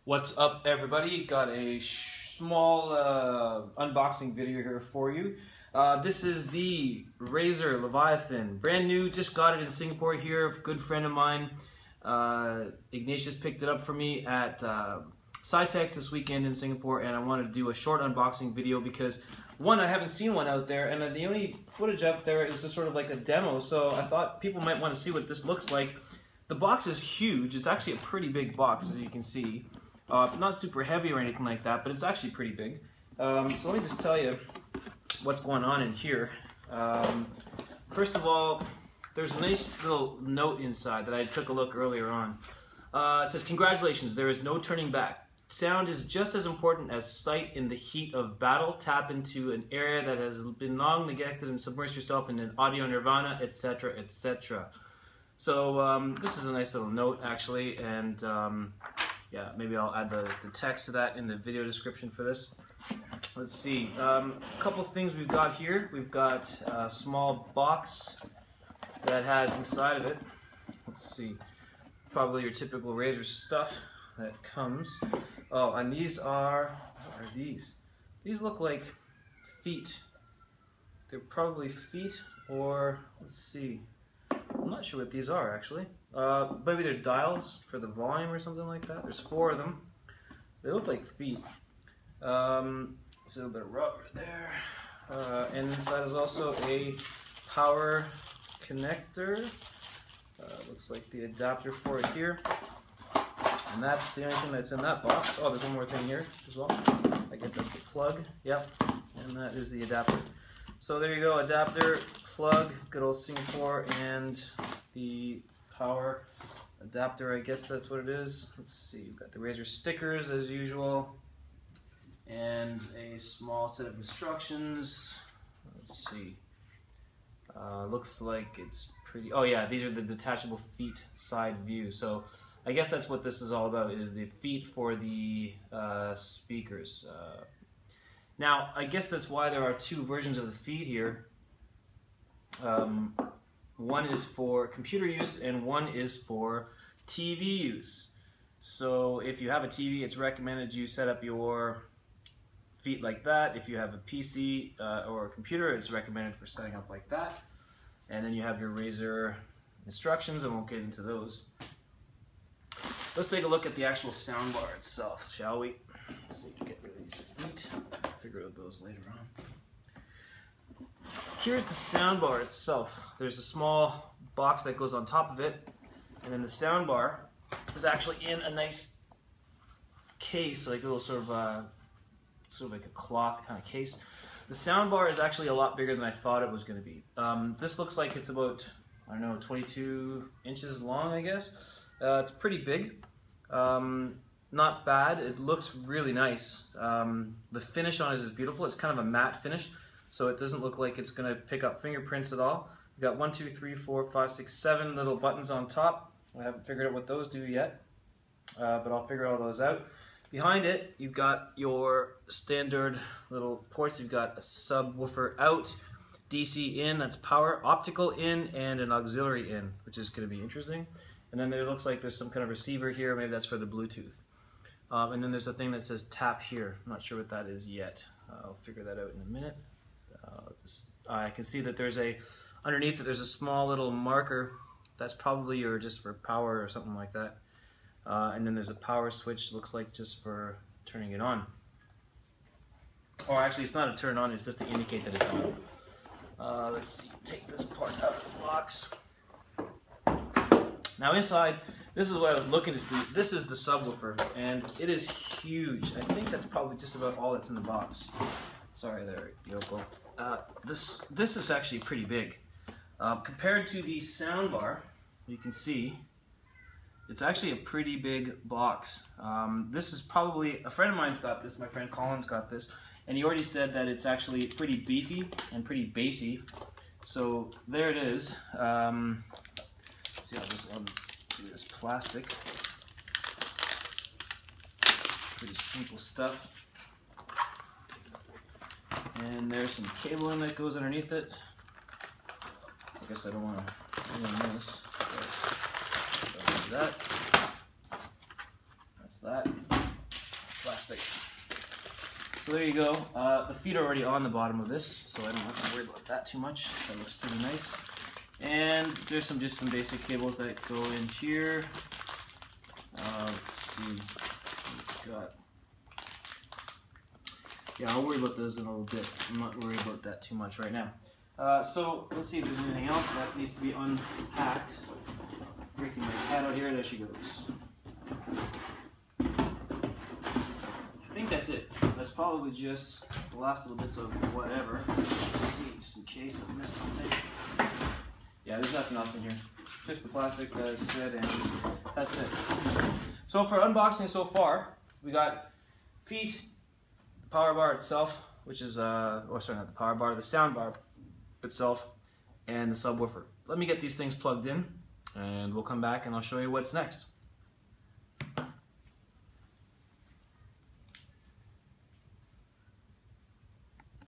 What's up, everybody? Got a small unboxing video here for you. This is the Razer Leviathan, brand new. Just got it in Singapore here. A good friend of mine, Ignatius, picked it up for me at SciTex this weekend in Singapore, and I wanted to do a short unboxing video because one, I haven't seen one out there, and the only footage out there is just sort of like a demo. So I thought people might want to see what this looks like. The box is huge. It's actually a pretty big box, as you can see. Not super heavy or anything like that, but it's actually pretty big. So let me just tell you what's going on in here. First of all, there's a nice little note inside that I took a look earlier on. It says, "Congratulations, there is no turning back. Sound is just as important as sight in the heat of battle. Tap into an area that has been long neglected and submerge yourself in an audio nirvana, etc., etc." So this is a nice little note, actually, and yeah, maybe I'll add the text to that in the video description for this. Let's see, a couple things we've got here. We've got a small box that has inside of it, let's see, probably your typical Razer stuff that comes. Oh, and these are, what are these? These look like feet. They're probably feet, or let's see, I'm not sure what these are actually. Maybe they're dials for the volume or something like that. There's 4 of them. They look like feet. There's a little bit of rubber there. And inside is also a power connector. Looks like the adapter for it here. And that's the only thing that's in that box. Oh, there's one more thing here as well. I guess that's the plug. Yep. And that is the adapter. So there you go, adapter, plug, good old Singapore, and the power adapter, I guess that's what it is. Let's see, we've got the Razer stickers as usual, and a small set of instructions. Let's see, looks like it's pretty, oh yeah, these are the detachable feet side view. So I guess that's what this is all about, is the feet for the speakers. Now, I guess that's why there are 2 versions of the feet here. One is for computer use and one is for TV use. So if you have a TV, it's recommended you set up your feet like that. If you have a PC or a computer, it's recommended for setting up like that. And then you have your Razer instructions. I won't get into those. Let's take a look at the actual soundbar itself, shall we? Let's see, get rid of these feet. I'll figure out those later on. Here's the soundbar itself. There's a small box that goes on top of it, and then the soundbar is actually in a nice case, like a little sort of like a cloth kind of case. The soundbar is actually a lot bigger than I thought it was going to be. This looks like it's about, I don't know, 22 inches long, I guess. It's pretty big. Not bad. It looks really nice. The finish on it is beautiful. It's kind of a matte finish, so it doesn't look like it's going to pick up fingerprints at all. We've got 1, 2, 3, 4, 5, 6, 7 little buttons on top. I haven't figured out what those do yet, but I'll figure all those out. Behind it, you've got your standard little ports. You've got a subwoofer out, DC in, that's power, optical in, and an auxiliary in, which is going to be interesting. And then there looks like there's some kind of receiver here. Maybe that's for the Bluetooth. And then there's a thing that says tap here. I'm not sure what that is yet. I'll figure that out in a minute. I can see that there's underneath it, there's a small little marker. That's probably just for power or something like that. And then there's a power switch, looks like just for turning it on. Or actually, it's not a turn on, it's just to indicate that it's on. Let's see, take this part out of the box. Now inside, this is what I was looking to see. This is the subwoofer, and it is huge. I think that's probably just about all that's in the box. Sorry there, Yoko. This is actually pretty big. Compared to the soundbar, you can see, it's actually a pretty big box. This is probably, a friend of mine's got this, my friend Colin's got this, and he already said that it's actually pretty beefy and pretty bassy. So there it is. See, I'll just undo this plastic. Pretty simple stuff. And there's some cabling that goes underneath it. I guess I don't want to ruin this. So, that. That's that. plastic. So there you go. The feet are already on the bottom of this, so I don't have to worry about that too much. That looks pretty nice. And there's just some basic cables that go in here. Let's see. We've got. Yeah, I'll worry about those in a little bit. I'm not worried about that too much right now. So let's see if there's anything else that needs to be unpacked. Freaking my cat out here. There she goes. I think that's it. That's probably just the last little bits of whatever. Let's see, just in case I missed something. Yeah, there's nothing else in here. Just the plastic, as I said, and that's it. So for unboxing so far, we got feet, the power bar itself, which is, oh sorry, not the power bar, the sound bar itself, and the subwoofer. Let me get these things plugged in, and we'll come back and I'll show you what's next.